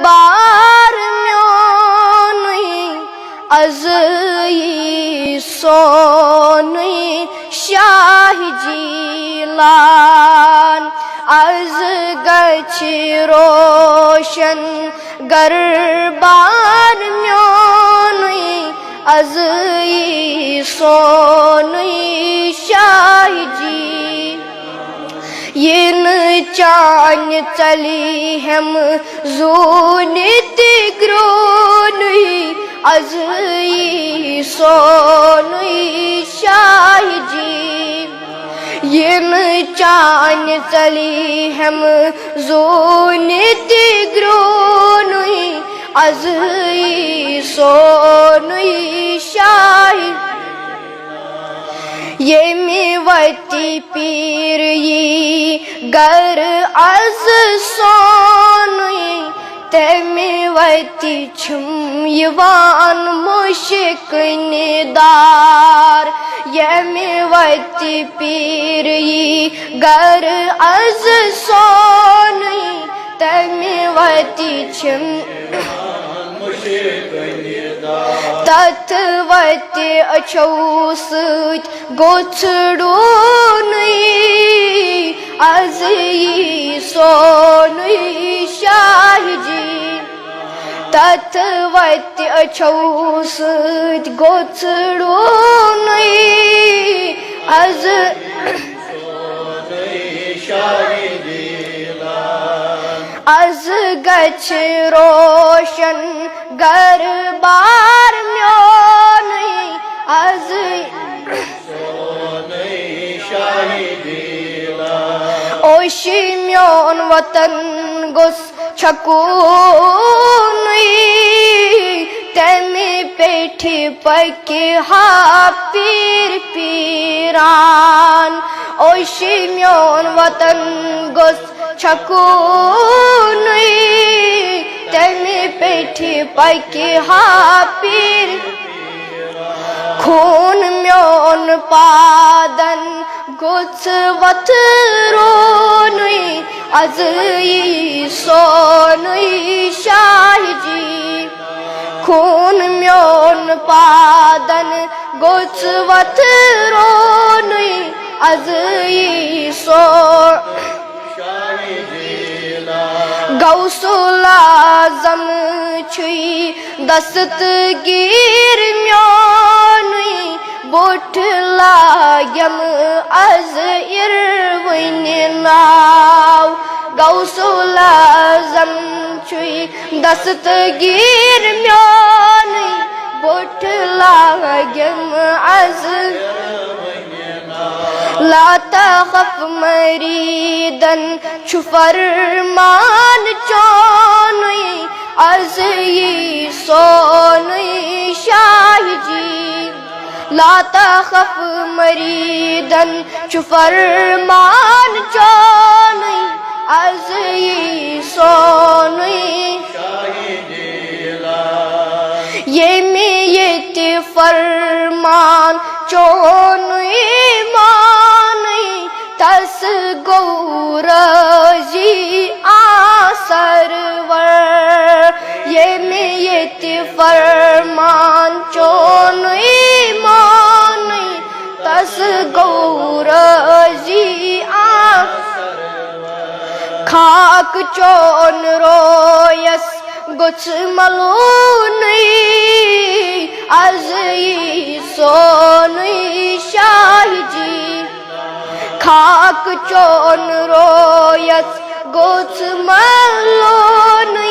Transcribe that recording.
बार म्योनुई अज़ई सोनुई शाह जीलान अज गछ रोशन गरबार म्योनुई अज़ई सोनुई शाह जी yin चान चली हम जूनित ग्रोनुई अज़ई सोनुई शाह जी yin चान चली हम जूनित ग्रोनुई अज़ई सोनुई शाह ये मेवती पीर ये गर अज सोनुई ते मेवती छुम यवान मुशिक निदार ये मेवती पीर ये गर अज सोनुई ते मेवती छुम तत्वते अछौ सत गोछड़ोनुई अज़ई सोनुई शाह जी तत्वते अछौ सत गोछड़ोनुई अज़ अज गछ रोशन गरबार म्योनुई अज ओशी म्योन वतन गुस छकूनुई तेमे पेठी पके हा पीर पीरान ओशी म्योन वतन गुस छकूनुई तेमे पेठी पके हा पीर खून म्योन पादन गुछ वथरोनुई अज़ई सोनुई शाह जी खून म्योन पादन गुछ वथरोनुई अज़ई सो गौसुल आज़म छुई दस्तगीर म्योनुई बोठ लागम अज इरवन नाव गौसुल आज़म छुई दस्तगीर म्योनुई बोठ लागम अज ला तखफ मरीदन छु फरमान चोनुई अज़ई सोनुई शाह जी ला तखफ मरीदन छु फरमान चोनुई अज़ई सोनुई ये में ये ते फरमान चोनुई तस गौरजी आसरवर ये में ये ते फरमान चोनुई मानुई तस गौरजी खाक चोन रोयस गुछ मलूनुई अज़ई सोनुई शाह जी खाक चोन रोयस गुछ मलूनुई